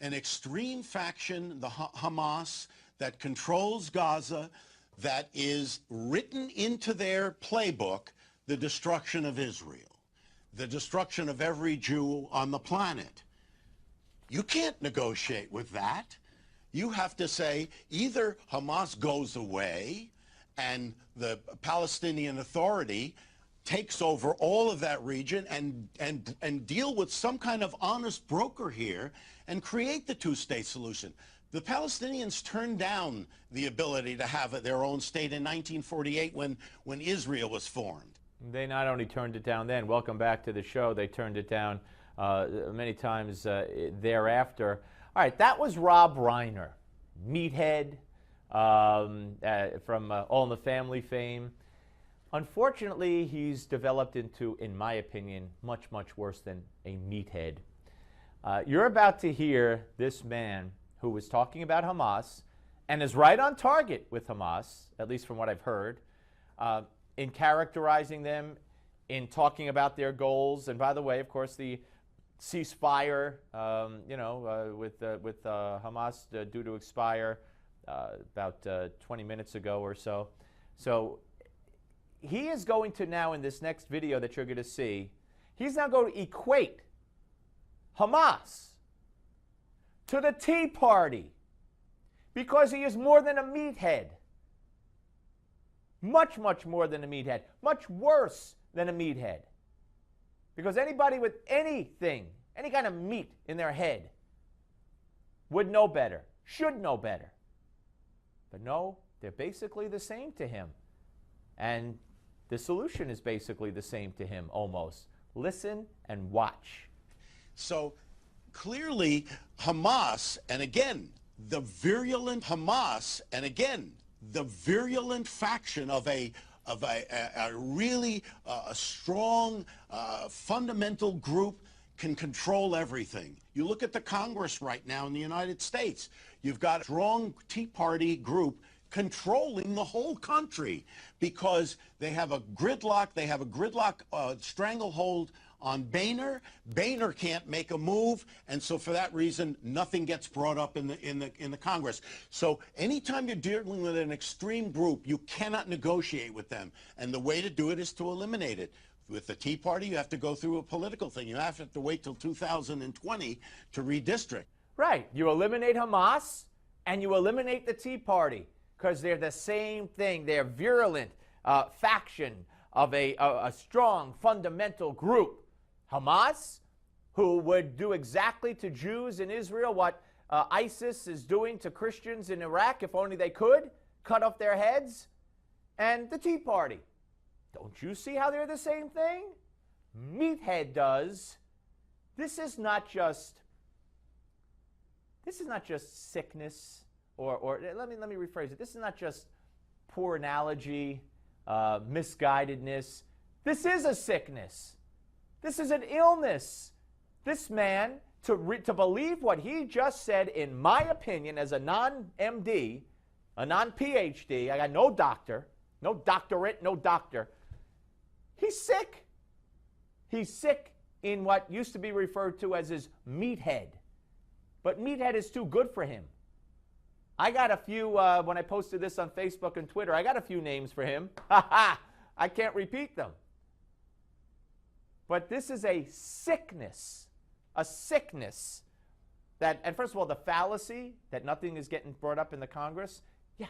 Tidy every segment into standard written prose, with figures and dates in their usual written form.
an extreme faction, the Hamas, that controls Gaza, that is written into their playbook the destruction of Israel, the destruction of every Jew on the planet. You can't negotiate with that. You have to say either Hamas goes away and the Palestinian Authority takes over all of that region and deal with some kind of honest broker here and create the two-state solution. The Palestinians turned down the ability to have their own state in 1948 when Israel was formed. They not only turned it down then, welcome back to the show, they turned it down many times thereafter. All right, that was Rob Reiner, meathead from All in the Family fame. Unfortunately, he's developed into, in my opinion, much, much worse than a meathead. You're about to hear this man who was talking about Hamas and is right on target with Hamas, at least from what I've heard, in characterizing them, in talking about their goals. And by the way, of course, the ceasefire, with Hamas due to expire about 20 minutes ago or so. So he is going to now, in this next video that you're going to see, he's now going to equate Hamas to the Tea Party because he is more than a meathead. Much, much more than a meathead. Much worse than a meathead. Because anybody with anything, any kind of meat in their head would know better, should know better. But no, they're basically the same to him. And the solution is basically the same to him, almost. Listen and watch. So clearly Hamas, and again, the virulent Hamas, and again, the virulent faction of a really strong, fundamental group can control everything. You look at the Congress right now in the United States. You've got a strong Tea Party group controlling the whole country because they have a gridlock. They have a gridlock stranglehold on Boehner. Boehner can't make a move, and so for that reason, nothing gets brought up in the Congress. So anytime you're dealing with an extreme group, you cannot negotiate with them, and the way to do it is to eliminate it. With the Tea Party, you have to go through a political thing. You have to wait till 2020 to redistrict. Right. You eliminate Hamas, and you eliminate the Tea Party, because they're the same thing. They're virulent faction of a strong, fundamental group. Hamas, who would do exactly to Jews in Israel what ISIS is doing to Christians in Iraq, if only they could, cut off their heads. And the Tea Party. Don't you see how they're the same thing? Meathead does. This is not just sickness, or let me rephrase it. This is not just poor analogy, misguidedness. This is a sickness. This is an illness. This man, to believe what he just said, in my opinion, as a non-MD, a non-PhD, I got no doctor, no doctorate, no doctor. He's sick. He's sick in what used to be referred to as his meathead. But meathead is too good for him. I got a few, when I posted this on Facebook and Twitter, I got a few names for him. Ha ha! I can't repeat them. But this is a sickness that, and first of all, the fallacy that nothing is getting brought up in the Congress. Yeah,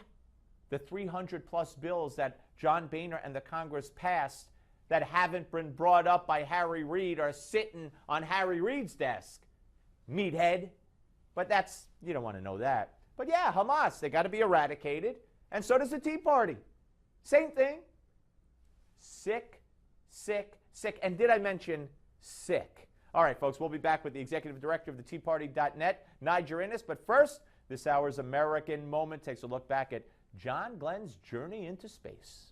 the 300 plus bills that John Boehner and the Congress passed that haven't been brought up by Harry Reid are sitting on Harry Reid's desk. Meathead. But that's, you don't want to know that. But yeah, Hamas, they got to be eradicated. And so does the Tea Party. Same thing. Sick, sick, sick. And did I mention sick? All right, folks, we'll be back with the executive director of the TeaParty.net, Nigel Innes. But first, this hour's American Moment takes a look back at John Glenn's journey into space.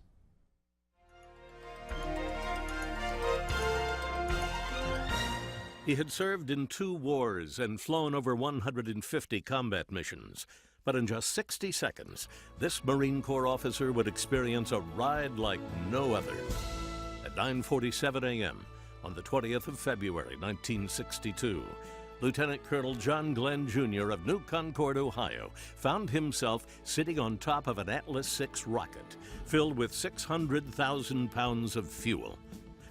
He had served in 2 wars and flown over 150 combat missions. But in just 60 seconds, this Marine Corps officer would experience a ride like no other. At 9:47 a.m. on the 20th of February, 1962, Lieutenant Colonel John Glenn Jr. of New Concord, Ohio, found himself sitting on top of an Atlas 6 rocket filled with 600,000 pounds of fuel.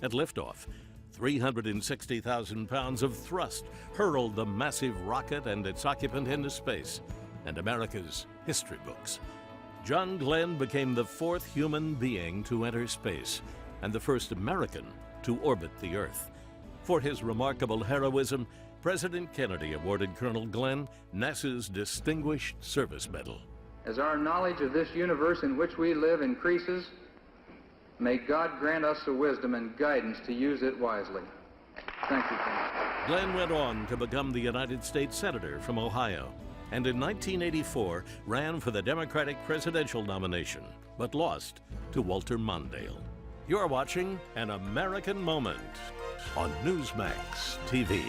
At liftoff, 360,000 pounds of thrust hurled the massive rocket and its occupant into space and America's history books. John Glenn became the fourth human being to enter space and the first American to orbit the Earth. For his remarkable heroism, President Kennedy awarded Colonel Glenn NASA's Distinguished Service Medal. As our knowledge of this universe in which we live increases, may God grant us the wisdom and guidance to use it wisely. Thank you, Colonel. Glenn went on to become the United States Senator from Ohio, and in 1984 ran for the Democratic presidential nomination, but lost to Walter Mondale. You're watching An American Moment on Newsmax TV.